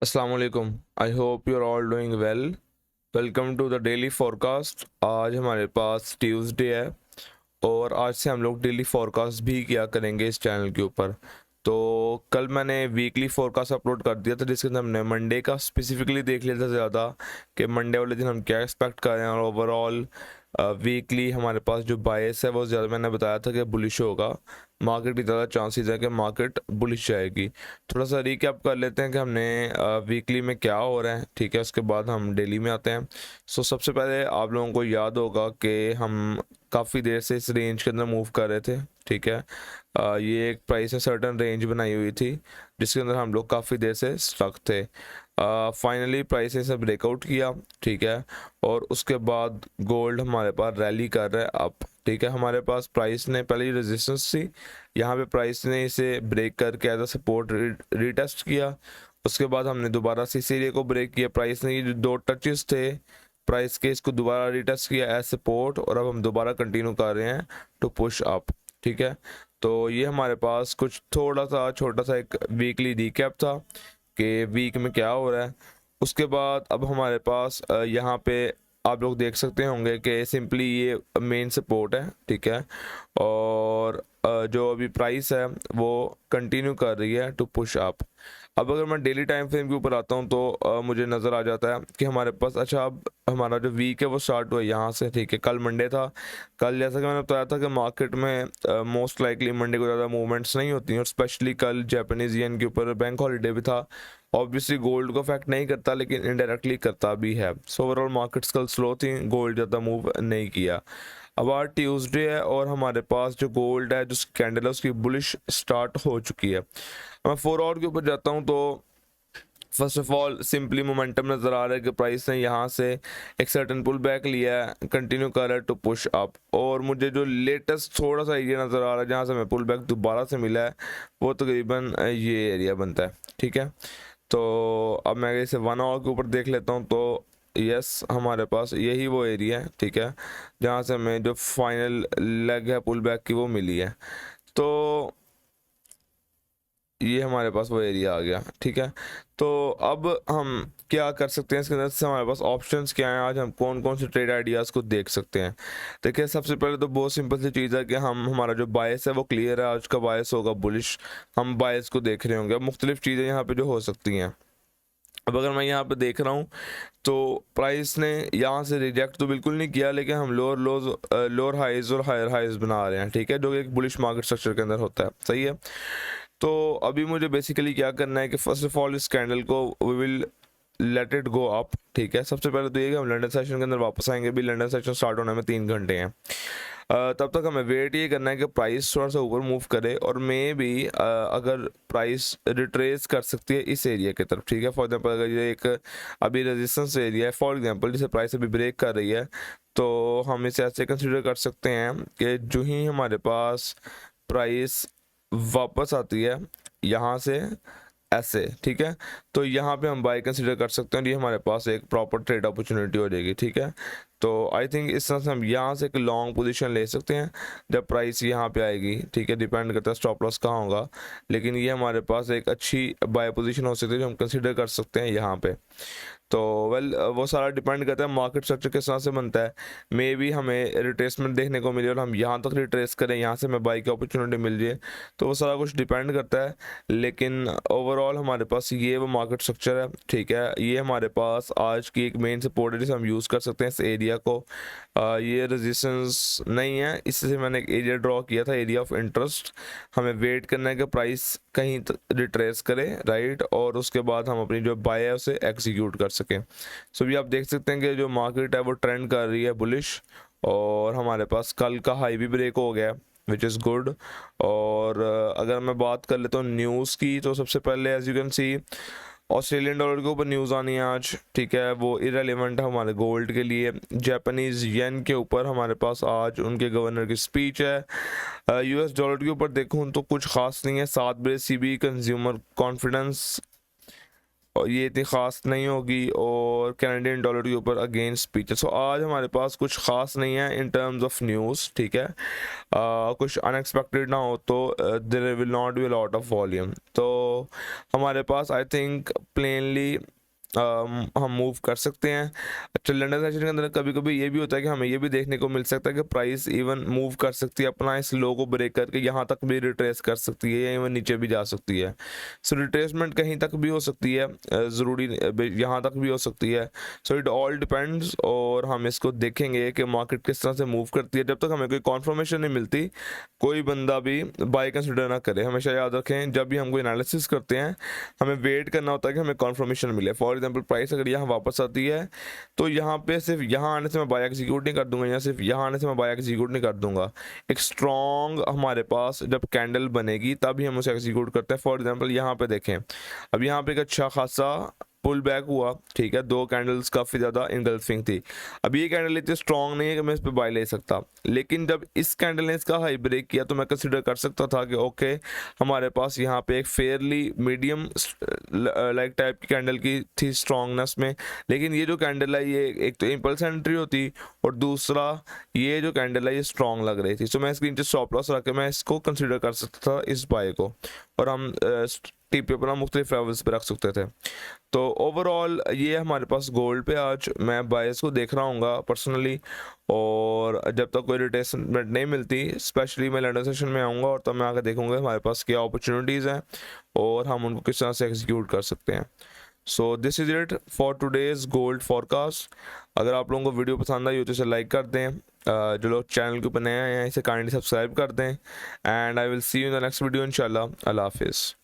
अस्सलाम वालेकुम। I hope you are all doing well. Welcome to the daily forecast. आज हमारे पास ट्यूसडे है और आज से हम लोग डेली फोरकास्ट भी किया करेंगे इस चैनल के ऊपर। तो कल मैंने वीकली फोरकास्ट अपलोड कर दिया था जिसके अंदर हमने मंडे का स्पेसिफिकली देख लिया था ज़्यादा कि मंडे वाले दिन हम क्या एक्सपेक्ट कर रहे हैं, और ओवरऑल वीकली हमारे पास जो बायस है वो ज़्यादा मैंने बताया था कि बुलिश होगा। मार्केट की ज़्यादा चांसेस है कि मार्केट बुलिश जाएगी। थोड़ा सा रिकैप कर लेते हैं कि हमने वीकली में क्या हो रहा है, ठीक है। उसके बाद हम डेली में आते हैं। सबसे पहले आप लोगों को याद होगा कि हम काफ़ी देर से इस रेंज के अंदर मूव कर रहे थे, ठीक है। ये एक प्राइस है, सर्टन रेंज बनाई हुई थी जिसके अंदर हम लोग काफ़ी देर से स्टक थे। फाइनली प्राइस ने ब्रेकआउट किया, ठीक है। और उसके बाद गोल्ड हमारे पास रैली कर रहा है अप, ठीक है। हमारे पास प्राइस ने पहले रेजिस्टेंस थी, यहाँ पे प्राइस ने इसे ब्रेक करके एज अ सपोर्ट रीटेस्ट किया। उसके बाद हमने दोबारा से इस एरिया को ब्रेक किया। प्राइस ने ये जो दो टचेस थे प्राइस के, इसको दोबारा रीटेस्ट किया एज सपोर्ट, और अब हम दोबारा कंटिन्यू कर रहे हैं टू पुश अप, ठीक है। तो ये हमारे पास कुछ थोड़ा सा छोटा सा एक वीकली रिकैप था कि वीक में क्या हो रहा है। उसके बाद अब हमारे पास यहाँ पे आप लोग देख सकते होंगे कि सिंपली ये मेन सपोर्ट है, ठीक है। और जो अभी प्राइस है वो कंटिन्यू कर रही है टू पुश अप। अब अगर मैं डेली टाइम फ्रेम के ऊपर आता हूँ तो मुझे नज़र आ जाता है कि हमारे पास अच्छा अब हमारा जो वीक है वो स्टार्ट हुआ यहाँ से, ठीक है। कल मंडे था। कल जैसा कि मैंने बताया था कि मार्केट में मोस्ट लाइकली मंडे को ज़्यादा मूवमेंट्स नहीं होती हैं, और स्पेशली कल जापानीज येन के ऊपर बैंक हॉलीडे भी था। ऑब्वियसली गोल्ड को अफेक्ट नहीं करता लेकिन इनडायरेक्टली करता भी है। सो ओवरऑल मार्केट्स कल स्लो थी, गोल्ड ज़्यादा मूव नहीं किया। अब आज ट्यूसडे है और हमारे पास जो गोल्ड है, जो कैंडल है, उसकी बुलिश स्टार्ट हो चुकी है। मैं 4 आवर के ऊपर जाता हूँ तो first of all simply momentum नज़र आ रहा है कि प्राइस ने यहाँ से एक सर्टन पुल बैक लिया है, कंटिन्यू कर रहा है टू पुश अप। और मुझे जो लेटेस्ट थोड़ा सा एरिया नज़र आ रहा है जहाँ से हमें पुल बैक दोबारा से मिला है वो तकरीबन ये एरिया बनता है, ठीक है। तो अब मैं इसे 1 आवर के ऊपर देख लेता हूँ तो यस हमारे पास यही वो एरिया है, ठीक है, जहाँ से हमें जो फाइनल लेग है पुल बैक की वो मिली है। तो ये हमारे पास वो एरिया आ गया, ठीक है। तो अब हम क्या कर सकते हैं इसके अंदर से, हमारे पास ऑप्शंस क्या हैं, आज हम कौन कौन से ट्रेड आइडियाज़ को देख सकते हैं। देखिए सबसे पहले तो बहुत सिंपल सी चीज़ है कि हम हमारा जो बायस है वो क्लियर है, आज का बायस होगा बुलिश। हम बायस को देख रहे होंगे। अब मुख्तलिफ चीज़ें यहाँ पे जो हो सकती हैं। अब अगर मैं यहाँ पे देख रहा हूँ तो प्राइस ने यहाँ से रिजेक्ट तो बिल्कुल नहीं किया, लेकिन हम लोअर हाइज और हायर हाइज बना रहे हैं, ठीक है, जो कि एक बुलिश मार्केट स्ट्रक्चर के अंदर होता है, सही है। तो अभी मुझे बेसिकली क्या करना है कि फर्स्ट ऑफ ऑल इस कैंडल को we will let it go up, ठीक है। सबसे पहले तो ये कि हम लंदन सेशन के अंदर वापस आएंगे। भी लंदन सेशन स्टार्ट होने में 3 घंटे हैं। तब तक हमें वेट ये करना है कि प्राइस थोड़ा सा ऊपर मूव करे, और मे भी अगर प्राइस रिट्रेस कर सकती है इस एरिया की तरफ, ठीक है। फॉर एग्जांपल अगर ये एक अभी रेजिस्टेंस एरिया है फॉर एग्जांपल, जिसे प्राइस अभी ब्रेक कर रही है, तो हम इसे ऐसे कंसिडर कर सकते हैं कि जो ही हमारे पास प्राइस वापस आती है यहाँ से ऐसे, ठीक है, तो यहाँ पे हम बाय कंसिडर कर सकते हैं और ये हमारे पास एक प्रॉपर ट्रेड अपॉर्चुनिटी हो जाएगी, ठीक है। तो आई थिंक इस तरह से हम यहाँ से एक लॉन्ग पोजीशन ले सकते हैं जब प्राइस यहाँ पे आएगी, ठीक है। डिपेंड करता है स्टॉप लॉस कहाँ होगा, लेकिन ये हमारे पास एक अच्छी बाय पोजीशन हो सकती है जो हम कंसिडर कर सकते हैं यहाँ पे। तो वो सारा डिपेंड करता है मार्केट स्ट्रक्चर किस तरह से बनता है। मे बी हमें रिट्रेसमेंट देखने को मिले और हम यहाँ तक रिट्रेस करें, यहाँ से हमें बाई की अपॉर्चुनिटी मिल जाए, तो वो सारा कुछ डिपेंड करता है। लेकिन ओवरऑल हमारे पास ये वो मार्केट स्ट्रक्चर है, ठीक है। ये हमारे पास आज की एक मेन सपोर्ट है जिसे हम यूज़ कर सकते हैं इस एरिया को। ये रेजिस्टेंस नहीं है, इससे मैंने एक एरिया ड्रॉ किया था, एरिया ऑफ इंटरेस्ट। हमें वेट करना है कि प्राइस कहीं रिट्रेस करे, राइट, और उसके बाद हम अपनी जो बाय है उसे एग्जीक्यूट कर सकें। सो भी आप देख सकते हैं कि जो मार्केट है वो ट्रेंड कर रही है बुलिश, और हमारे पास कल का हाई भी ब्रेक हो गया विच इज़ गुड। और अगर मैं बात कर लेता हूँ न्यूज़ की, तो सबसे पहले as you can see Australian dollar के ऊपर न्यूज़ आनी है आज, ठीक है, वो इरेलीवेंट है हमारे गोल्ड के लिए। जापानीज येन के ऊपर हमारे पास आज उनके गवर्नर की स्पीच है। यूएस डॉलर के ऊपर देखूँ तो कुछ खास नहीं है। 7 बजे सीबी कंज्यूमर कॉन्फिडेंस और ये इतनी ख़ास नहीं होगी, और कैनेडियन डॉलर के ऊपर अगेन स्पीच। सो आज हमारे पास कुछ ख़ास नहीं है इन टर्म्स ऑफ न्यूज़, ठीक है। कुछ अनएक्सपेक्टेड ना हो तो there will not be a lot of volume. तो हमारे पास आई थिंक प्लेनली हम मूव कर सकते हैं। अच्छा, लंदन सेशन के अंदर कभी कभी ये भी होता है कि हमें ये भी देखने को मिल सकता है कि प्राइस इवन मूव कर सकती है अपना इस लो को ब्रेक करके यहाँ तक भी रिट्रेस कर सकती है, या इवन नीचे भी जा सकती है। सो रिट्रेसमेंट कहीं तक भी हो सकती है, ज़रूरी यहाँ तक भी हो सकती है। सो इट ऑल डिपेंड्स, और हम इसको देखेंगे कि मार्केट किस तरह से मूव करती है। जब तक हमें कोई कॉन्फर्मेशन नहीं मिलती, कोई बंदा भी बाय कंसिडर ना करे। हमेशा याद रखें, जब भी हम कोई एनालिसिस करते हैं हमें वेट करना होता है कि हमें कॉन्फर्मेशन मिले। फॉर एग्जांपल, प्राइस अगर यहाँ वापस आती है तो यहाँ पे सिर्फ यहाँ आने से मैं बाय एग्जीक्यूट नहीं कर दूंगा, या सिर्फ यहाँ आने से मैं बाय एग्जीक्यूट नहीं कर दूंगा। एक स्ट्रॉन्ग हमारे पास जब कैंडल बनेगी तभी हम उसे एग्जीक्यूट करते हैं। फॉर एग्जांपल यहाँ पे देखें, अब यहाँ पे एक अच्छा खासा पुल बैक हुआ, ठीक है। दो कैंडल्स काफ़ी ज़्यादा इनगल्फिंग थी। अब ये कैंडल इतनी स्ट्रॉन्ग नहीं है कि मैं इस पर बाय ले सकता, लेकिन जब इस कैंडल ने इसका हाई ब्रेक किया तो मैं कंसिडर कर सकता था कि ओके, हमारे पास यहाँ पे एक फेयरली मीडियम लाइक टाइप की कैंडल की थी स्ट्रॉन्गनेस में। लेकिन ये जो कैंडल है, ये एक तो इम्पल्स एंट्री होती, और दूसरा ये जो कैंडल है ये स्ट्रॉन्ग लग रही थी। सो मैं इसके नीचे स्टॉप लॉस रख के मैं इसको कंसिडर कर सकता था इस बाय को, और हम टीपी अपना मुख्तलिफ लेवल्स पे रख सकते थे। तो ओवरऑल ये हमारे पास गोल्ड पे आज मैं बायस को देख रहा हूँ पर्सनली, और जब तक कोई रिट्रेसमेंट नहीं मिलती, स्पेशली मैं लंदन सेशन में आऊँगा और तब मैं आकर देखूँगा हमारे पास क्या अपॉर्चुनिटीज़ हैं और हम उनको किस तरह से एग्जीक्यूट कर सकते हैं। So this is it for today's gold forecast. अगर आप लोगों को वीडियो पसंद आई हो तो इसे लाइक कर दें, जो लोग चैनल के ऊपर नए आए हैं इसे काइंडली सब्सक्राइब कर दें, and I will see you in the next video इंशाल्लाह। अल्लाह हाफिज़।